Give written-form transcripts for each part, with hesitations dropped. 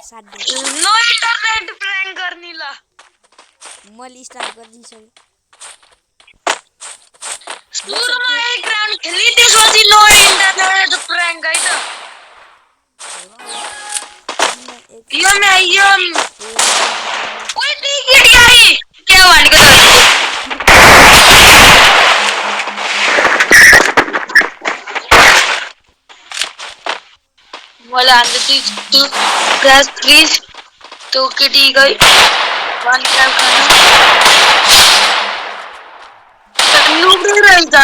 साड्दै no internet prank करनी ला मैले स्टार्ट गरिदिन्छु सुरुमा एक राउन्ड खेली त्यसपछि नो इंटरनेट प्रैंक है त यो मैं यो ओए टिकट आई के भनेको मलाई अन्त तू ग्यास प्लिज तो केटी गई वन टाइम खाना नुब्रे रहेछ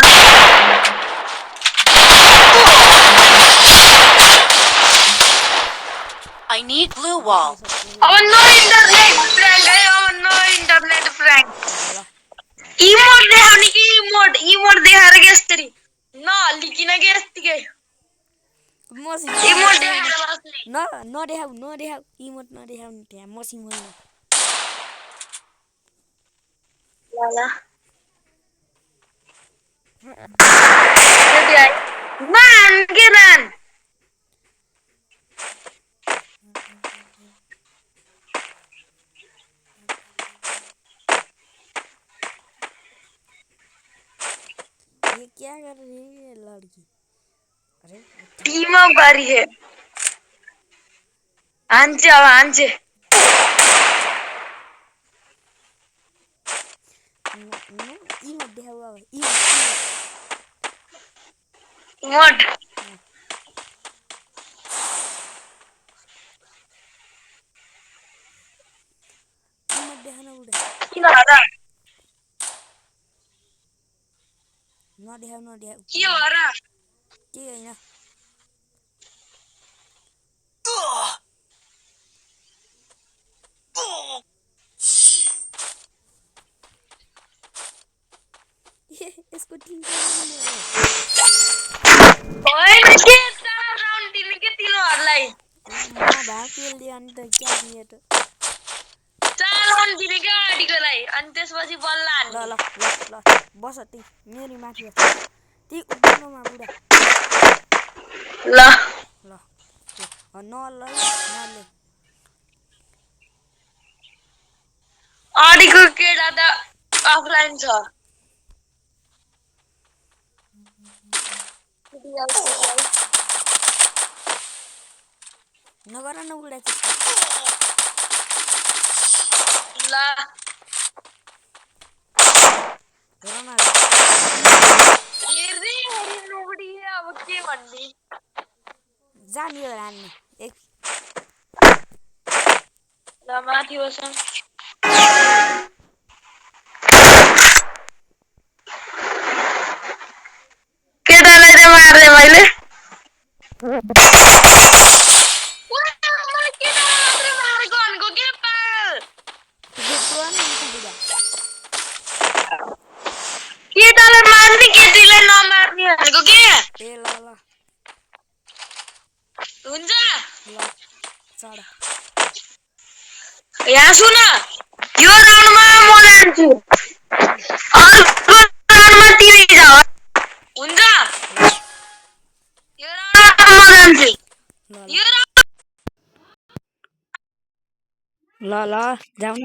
I need blue wall. अब नो इंटरनेट प्रैंक है अब नो इंटरनेट प्रैंक इमोट देखाउने कि इमोट देखाएर के यसरी नहल्लिकिन के यस्तिकै इमोट देखाएर बस्ने नदेखाऊ इमोट नदेखाउनु त्यहाँ मसिङ होइन ल मान के रान ये क्या कर रही है लड़की अरे टीम अप बारी है हान्छे अब हान्छे इमोट देखाऊ अब इमोट देखाउन उडे किन हरा नदेखाऊ के हो हरा के होइन यसको टिम होइन के 4 राउन्ड दिने के तिनीहरूलाई म भाकेल दिए अनि त क्या दिए त 4 राउन्ड दिने के अगाडिकोलाई अनि त्यसपछि बल्ल हान्ने ल बस त्यही मेरो माथि बस त्यही उड्नुमा बुढा ल नले अगाडिको केटा त अफलाइन छ नगर न उडा ल हेर्दै नोबडी अब के भन्ने जाने हो हान्ने एक ल माथि बसौँ केटालाई चाहिँ मार्ने मैले केटालाई मार्ने केटीलाई नमार्ने भनेको के ए ल हुन्छ चढ यहाँ सुन यो राउन्डमा म जान्छु अर्को राउन्डमा तिमी जाऊ हुन्छ यो राउन्डमा म जान्छु यो ल जाऊ न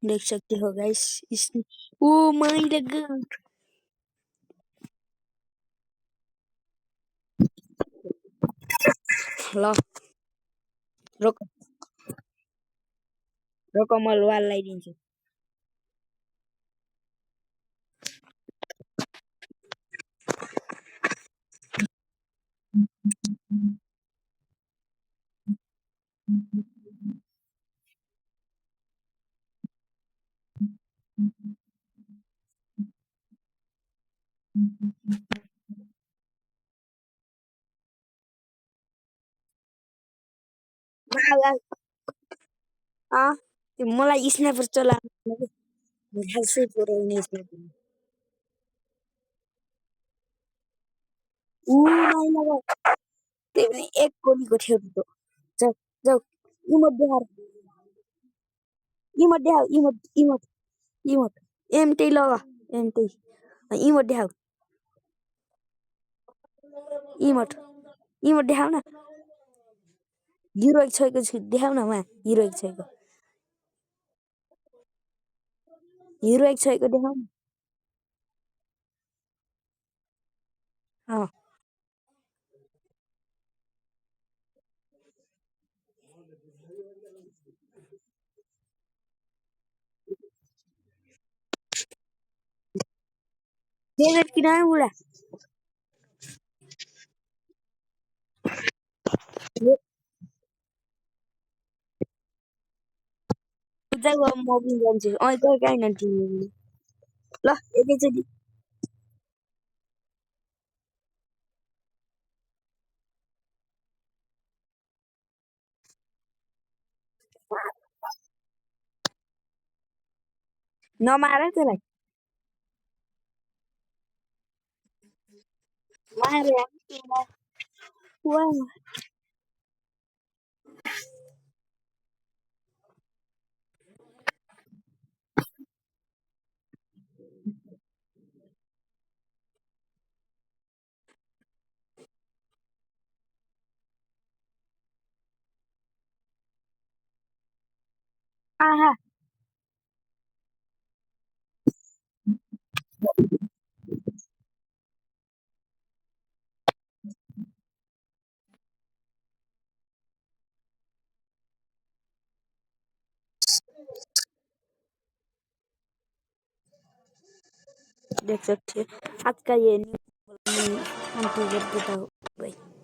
देख सकते हो गाइस ओ माय गॉड ल रोक म वाल लगाइदिन्छु मलाई स्नाइपर चलाउनु खासै पुऱ्याउने स्नाइपर त्यही पनि एक गोलीको थियो जाऊ इमोट देखाएर इमोट देखाऊ इमोट इमोट एमटी लगा एमटी इमोट देखाऊ इमोट इमोट देखाऊ न हिरोइक छैको छु देखाऊ न उहाँ हिरोइक छैको देखाऊ न अँ डेभिड किन है बुढा जाऊ अब म पनि जान्छु गयो काहीँ न टिभी ल एकैचोटि नमार त्यसलाई मारे आहा देख सकते हैं आज का ये न्यूज़ कर देता हूँ भाई